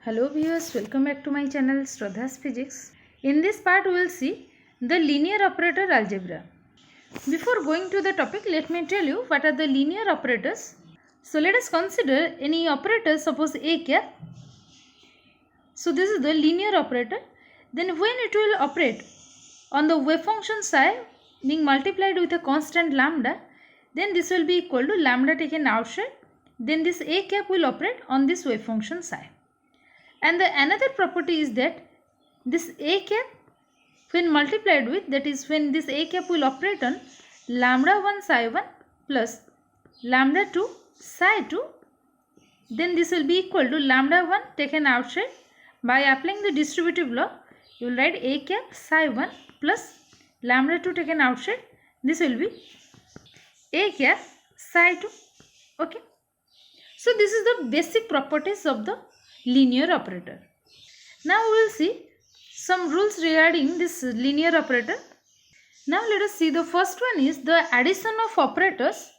Hello viewers, welcome back to my channel Shraddha's Physics. In this part we will see the linear operator algebra. Before going to the topic, let me tell you what are the linear operators. So let us consider any operator, suppose a cap. So this is the linear operator. Then when it will operate on the wave function psi being multiplied with a constant lambda, then this will be equal to lambda taken outside. Then this a cap will operate on this wave function psi. And the another property is that this a cap when multiplied with, that is when this a cap will operate on lambda 1 psi 1 plus lambda 2 psi 2, then this will be equal to lambda 1 taken outside. By applying the distributive law, you will write a cap psi 1 plus lambda 2 taken outside. This will be a cap psi 2. Okay. So this is the basic properties of the linear operator. Now we will see some rules regarding this linear operator. Now let us see, the first one is the addition of operators,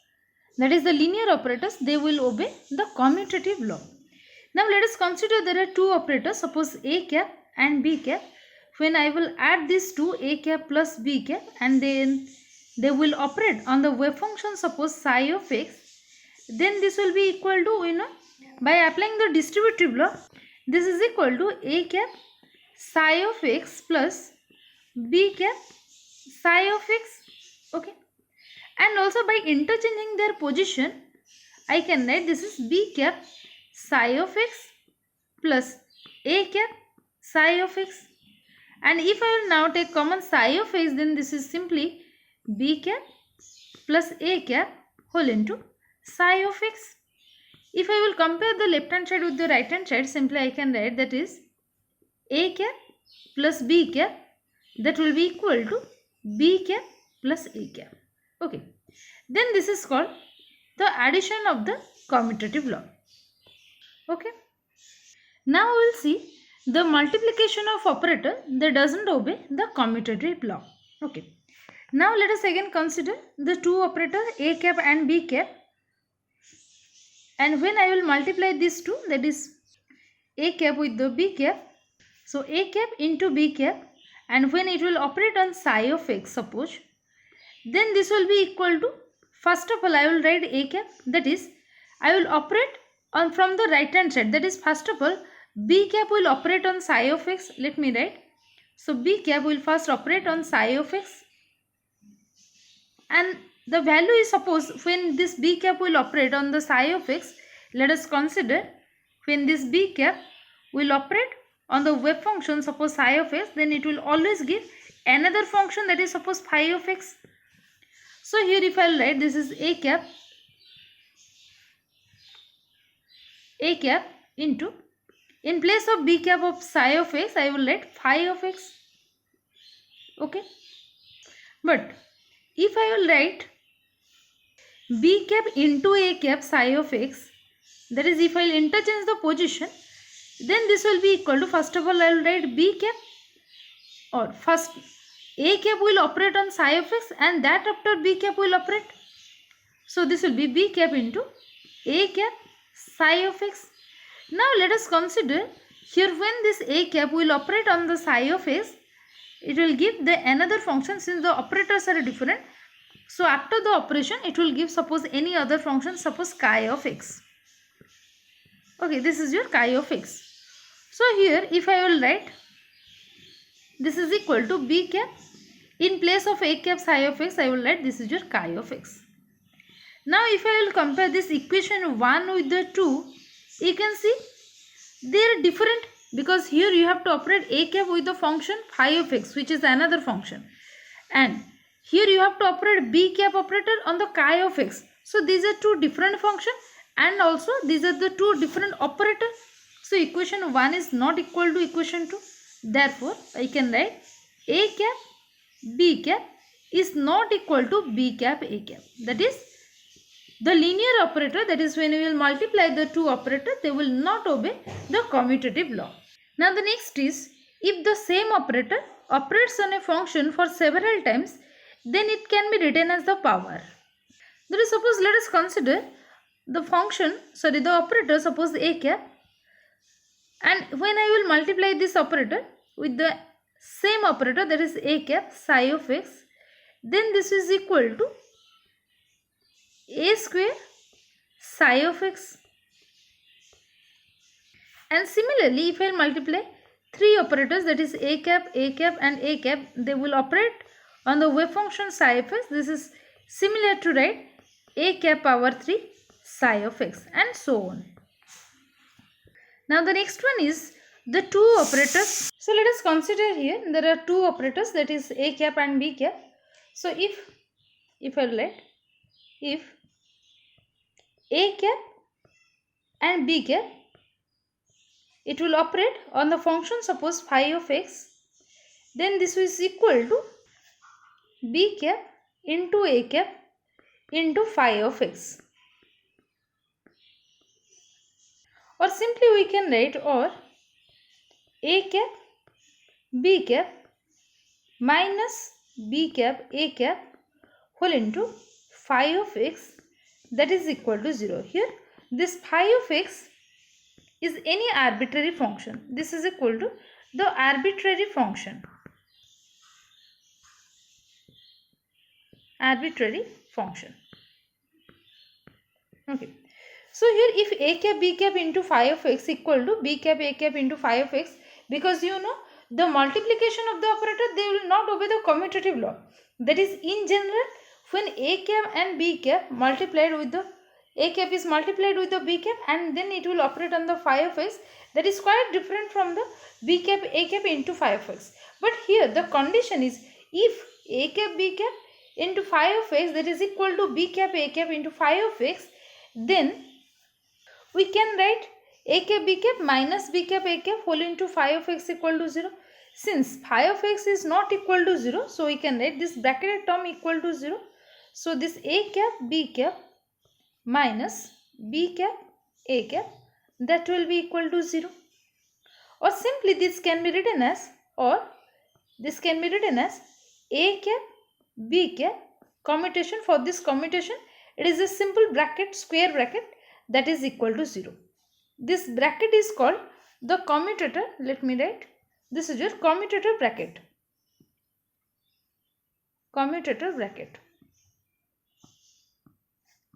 that is the linear operators, they will obey the commutative law. Now let us consider there are two operators, suppose a cap and b cap. When I will add these two, a cap plus b cap, and then they will operate on the wave function, suppose psi of x, then this will be equal to, by applying the distributive law, this is equal to a cap psi of x plus b cap psi of x. Okay. And also by interchanging their position, I can write this is b cap psi of x plus a cap psi of x. And if I will now take common psi of x, then this is simply b cap plus a cap whole into psi of x. If I will compare the left hand side with the right hand side, simply I can write that is a cap plus b cap, that will be equal to b cap plus a cap. Okay. Then this is called the addition of the commutative law. Okay. Now we will see the multiplication of operator that doesn't obey the commutative law. Okay. Now let us again consider the two operators a cap and b cap. And when I will multiply these two, that is a cap with the b cap, so a cap into b cap, and when it will operate on psi of x, suppose, then this will be equal to, first of all I will write a cap, that is I will operate on from the right hand side, that is first of all b cap will operate on psi of x. Let me write. So b cap will first operate on psi of x, and the value is, suppose when this b cap will operate on the psi of x, let us consider when this b cap will operate on the wave function, suppose psi of x, then it will always give another function, that is suppose phi of x. So here if I will write, this is a cap into, in place of b cap of psi of x, I will write phi of x. Okay. But if I will write b cap into a cap psi of x, that is if I will interchange the position, then this will be equal to, first of all I will write b cap, or first a cap will operate on psi of x and that after b cap will operate. So this will be b cap into a cap psi of x. Now let us consider here when this a cap will operate on the psi of x, it will give the another function, since the operators are different. So after the operation it will give, suppose any other function, suppose chi of x. Okay, this is your chi of x. So here if I will write, this is equal to b cap, in place of a cap psi of x, I will write this is your chi of x. Now if I will compare this equation 1 with the 2, you can see they are different, because here you have to operate a cap with the function phi of x, which is another function, and here you have to operate b cap operator on the chi of x. So these are two different functions, and also these are the two different operators. So equation 1 is not equal to equation 2. Therefore I can write a cap b cap is not equal to b cap a cap. That is the linear operator, that is when we will multiply the two operators, they will not obey the commutative law. Now the next is, if the same operator operates on a function for several times, then it can be written as the power. That is, suppose let us consider the function, the operator, suppose a cap, and when I will multiply this operator with the same operator, that is a cap psi of x, then this is equal to a square psi of x. And similarly, if I multiply three operators, that is a cap and a cap, they will operate on the wave function psi of x. This is similar to write a cap power 3 psi of x, and so on. Now the next one is the two operators. So let us consider here there are two operators, that is a cap and b cap. So if I let if a cap and b cap, it will operate on the function suppose phi of x, then this is equal to b cap into a cap into phi of x. Or simply we can write or a cap b cap minus b cap a cap whole into phi of x, that is equal to 0. Here this phi of x is any arbitrary function. This is equal to the arbitrary function. Arbitrary function. Okay. So here if a cap b cap into phi of x equal to b cap a cap into phi of x, because you know the multiplication of the operator, they will not obey the commutative law. That is, in general, when a cap and b cap multiplied with the a cap is multiplied with the b cap and then it will operate on the phi of x, that is quite different from the b cap a cap into phi of x. But here the condition is if a cap b cap into phi of x, that is equal to b cap a cap into phi of x, then we can write a cap b cap minus b cap a cap whole into phi of x equal to 0. Since phi of x is not equal to 0, so we can write this bracketed term equal to 0. So this a cap b cap minus b cap a cap, that will be equal to 0. Or simply this can be written as a cap b cap commutation. For this commutation, it is a simple bracket, square bracket, that is equal to 0. This bracket is called the commutator. Let me write. This is your commutator bracket. Commutator bracket.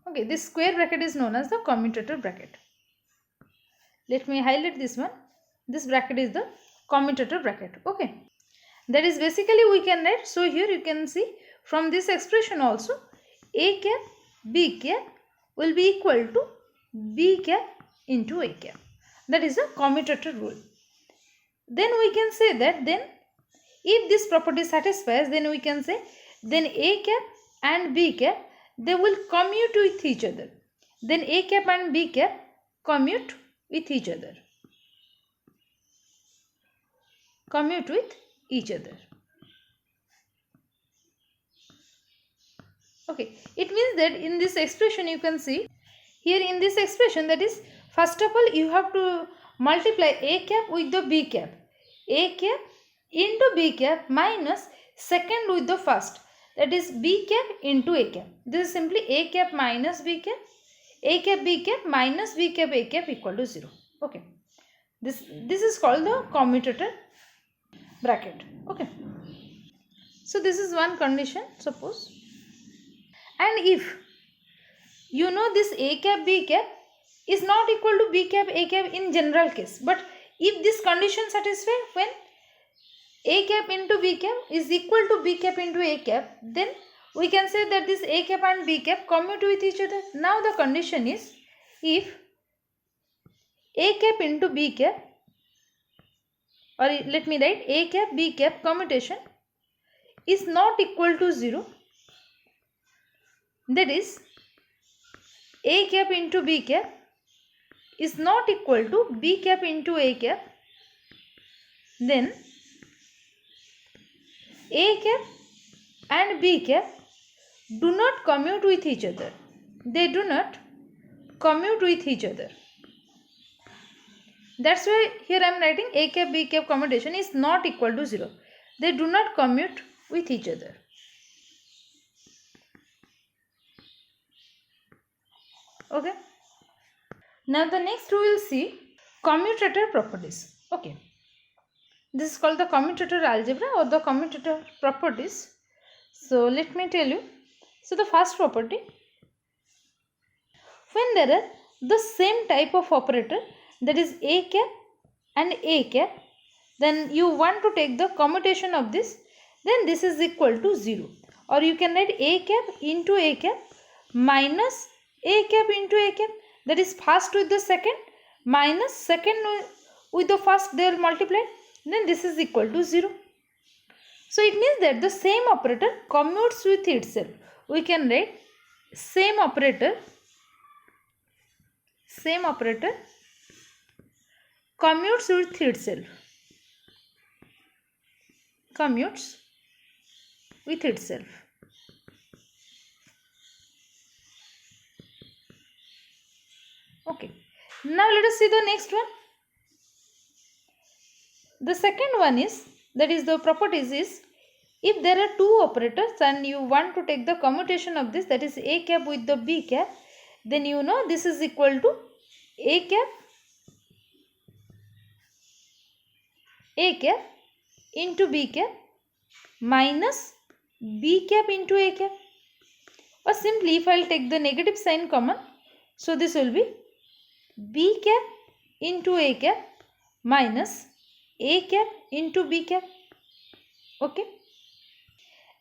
Okay, this square bracket is known as the commutator bracket. Let me highlight this one. This bracket is the commutator bracket. Okay. That is basically we can write. So here you can see from this expression also a cap b cap will be equal to b cap into a cap. That is a commutator rule. Then we can say that then if this property satisfies, then we can say then a cap and b cap, they will commute with each other. Then a cap and b cap commute with each other. Commute with each other. Okay, it means that in this expression you can see here in this expression, that is, first of all you have to multiply a cap with the b cap. A cap into b cap minus second with the first, that is b cap into a cap. This is simply a cap minus b cap. A cap b cap minus b cap a cap equal to 0. Okay. This is called the commutator bracket. Okay. So this is one condition, suppose. And if you know this a cap b cap is not equal to b cap a cap in general case, but if this condition satisfied, when a cap into b cap is equal to b cap into a cap, then we can say that this a cap and b cap commute with each other. Now the condition is if a cap into b cap, or let me write a cap b cap commutation is not equal to 0, that is a cap into b cap is not equal to b cap into a cap, then a cap and b cap do not commute with each other. They do not commute with each other. That's why here I am writing a cap b cap commutation is not equal to 0. They do not commute with each other. Okay. Now the next we will see commutator properties. Okay, this is called the commutator algebra or the commutator properties. So let me tell you. So the first property, when there are the same type of operator, that is a cap and a cap, then you want to take the commutation of this, then this is equal to 0, or you can write a cap into a cap minus a cap into a cap, that is first with the second minus second with the first, they are multiplied, then this is equal to 0. So it means that the same operator commutes with itself. We can write same operator commutes with itself. Commutes with itself. Okay. Now let us see the next one. The second one is, that is the properties is, if there are two operators and you want to take the commutation of this, that is a cap with the b cap, then you know this is equal to a cap into b cap minus b cap into a cap. Or simply if I will take the negative sign common, so this will be b cap into a cap minus a cap into b cap. Okay.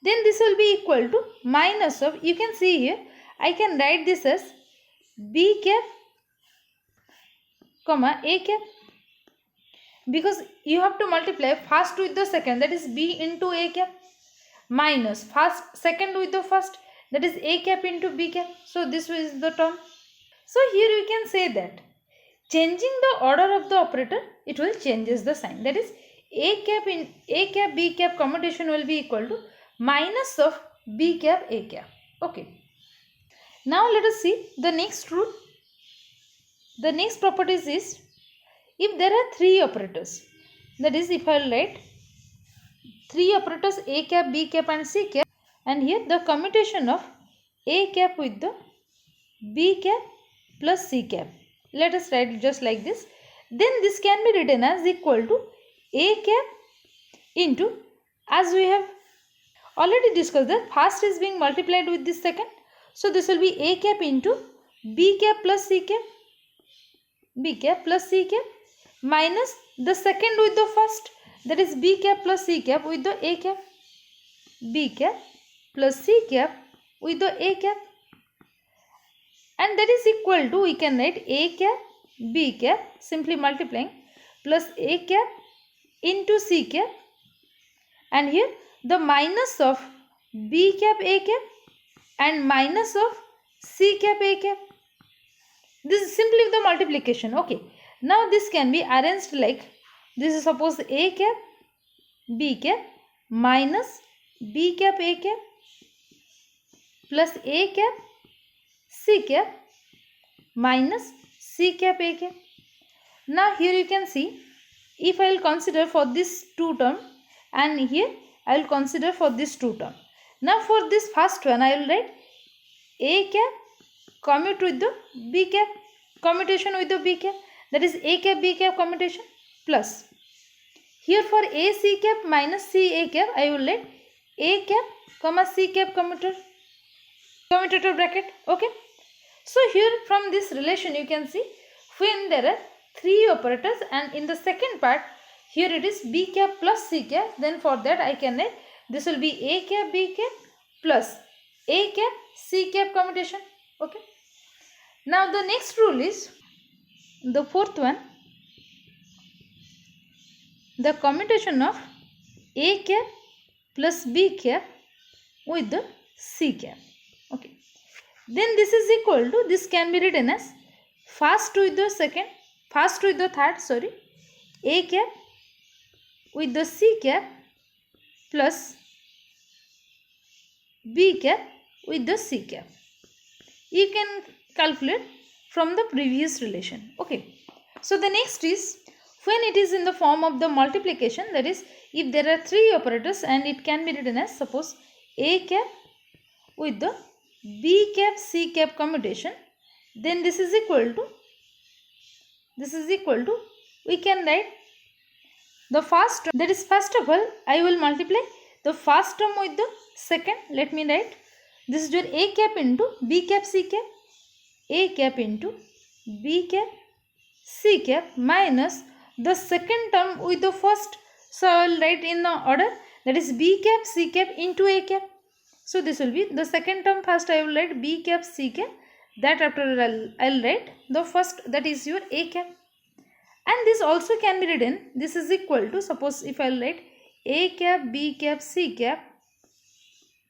Then this will be equal to minus of, you can see here, I can write this as b cap comma a cap, because you have to multiply first with the second, that is b into a cap, minus second with the first, that is a cap into b cap. So this is the term. So here you can say that changing the order of the operator, it will changes the sign, that is a cap b cap commutation will be equal to minus of b cap a cap. Okay. Now let us see the next rule. The next properties is, if there are three operators, that is if I write three operators a cap, b cap and c cap, and here the commutation of a cap with the b cap plus c cap, let us write it just like this, then this can be written as equal to a cap into, as we have already discussed that first is being multiplied with this second, so this will be a cap into b cap plus c cap, minus the second with the first, that is b cap plus c cap with the a cap, b cap plus c cap with the a cap, and that is equal to, we can write a cap b cap simply multiplying plus a cap into c cap, and here the minus of b cap a cap and minus of c cap a cap. This is simply the multiplication. Okay. Now this can be arranged like this is, suppose a cap b cap minus b cap a cap plus a cap c cap minus c cap a cap. Now here you can see, if I will consider for this two term and here I will consider for this two term. Now for this first one I will write a cap commute with the b cap, commutation with the b cap, that is a cap b cap commutation, plus here for a c cap minus c a cap I will write a cap comma c cap commutator bracket. Okay. So here from this relation you can see, when there are three operators and in the second part here it is b cap plus c cap, then for that I can write this will be a cap b cap plus a cap c cap commutation. Okay. Now the next rule is the fourth one, the commutation of a cap plus b cap with the c cap. Okay. Then this is equal to, this can be written as first with the third, a cap with the c cap plus b cap with the c cap. You can calculate from the previous relation. Okay. So the next is, when it is in the form of the multiplication, that is if there are three operators and it can be written as, suppose a cap with the b cap c cap commutation, then this is equal to, we can write the first term, that is first of all I will multiply the first term with the second. Let me write, this is your a cap into b cap c cap, a cap into b cap c cap minus the second term with the first. So I will write in the order, that is b cap c cap into a cap. So this will be the second term. First I will write b cap c cap, that after I'll write the first, that is your a cap. And this also can be written, this is equal to, suppose if I will write a cap b cap c cap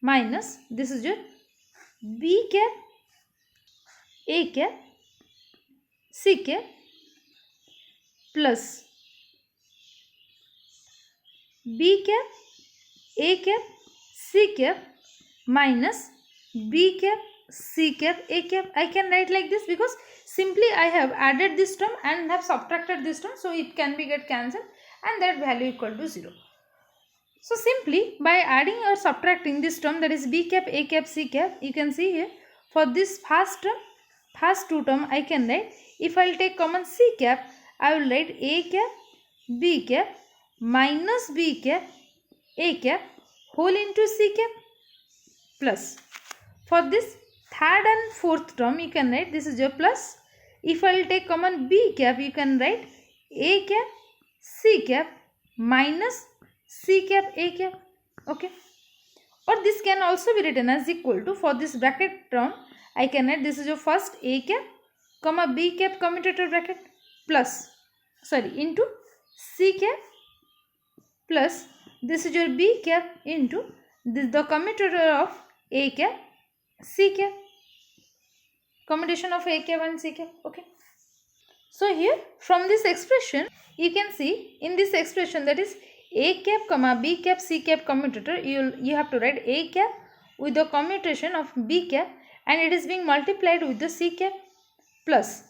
minus this is your b cap a cap c cap plus b cap a cap c cap minus b cap c cap a cap. I can write like this because simply I have added this term and have subtracted this term, so it can be get cancelled and that value equal to 0. So simply by adding or subtracting this term, that is b cap a cap c cap, you can see here for this first term, first two term I can write, if I will take common c cap, I will write a cap b cap minus b cap a cap whole into c cap plus, for this third and fourth term you can write, this is your plus, if I will take common b cap, you can write a cap c cap minus c cap a cap. Okay, or this can also be written as equal to, for this bracket term I can write, this is your first a cap comma b cap commutator bracket plus, sorry, into c cap plus this is your b cap into this, the commutator of a cap c cap, combination of a cap and c cap. Okay, so here from this expression you can see, in this expression, that is a cap comma b cap c cap commutator, you have to write a cap with the commutation of b cap and it is being multiplied with the c cap plus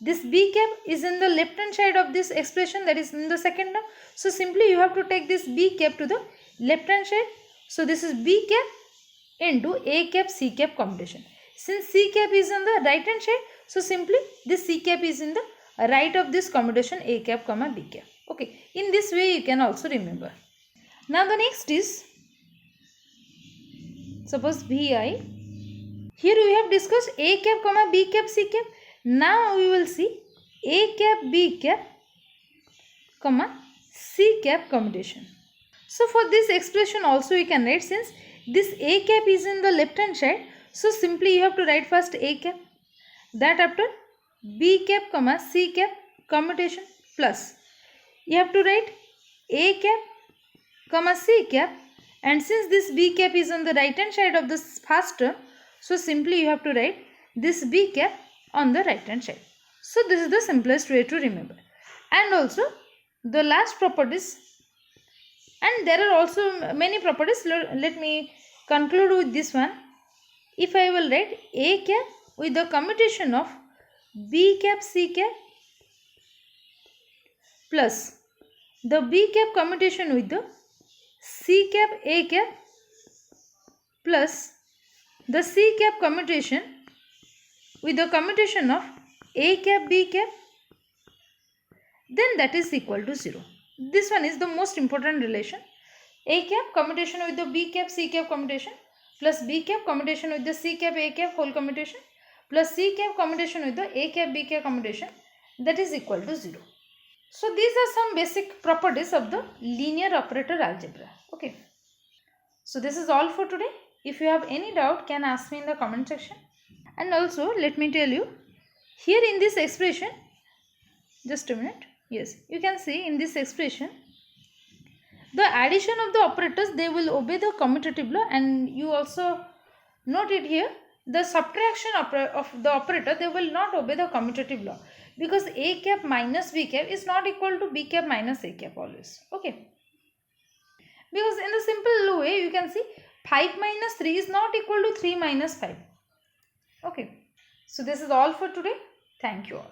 this b cap is in the left hand side of this expression, that is in the second term. So simply you have to take this b cap to the left hand side. So this is b cap into a cap c cap commutation. Since c cap is on the right hand side, so simply this c cap is in the right of this commutation a cap comma b cap. Okay, in this way you can also remember. Now the next is, suppose vi, here we have discussed a cap comma b cap c cap. Now we will see a cap b cap comma c cap commutation. So for this expression also you can write, since this a cap is in the left hand side, so simply you have to write first a cap, that after b cap comma c cap commutation plus, you have to write a cap comma c cap, and since this b cap is on the right hand side of this first term, so simply you have to write this b cap on the right hand side. So this is the simplest way to remember. And also the last properties, and there are also many properties, let me conclude with this one. If I will write a cap with the commutation of b cap c cap plus the b cap commutation with the c cap a cap plus the c cap commutation with the commutation of a cap b cap, then that is equal to 0. This one is the most important relation. A cap commutation with the b cap c cap commutation plus b cap commutation with the c cap a cap whole commutation plus c cap commutation with the a cap b cap commutation, that is equal to 0. So these are some basic properties of the linear operator algebra. Okay, so this is all for today. If you have any doubt, can ask me in the comment section. And also let me tell you, here in this expression, just a minute, yes, you can see in this expression the addition of the operators, they will obey the commutative law, and you also note it here, the subtraction of the operator, they will not obey the commutative law, because a cap minus b cap is not equal to b cap minus a cap always. Okay, because in the simple way you can see 5 minus 3 is not equal to 3 minus 5. Okay, so this is all for today. Thank you all.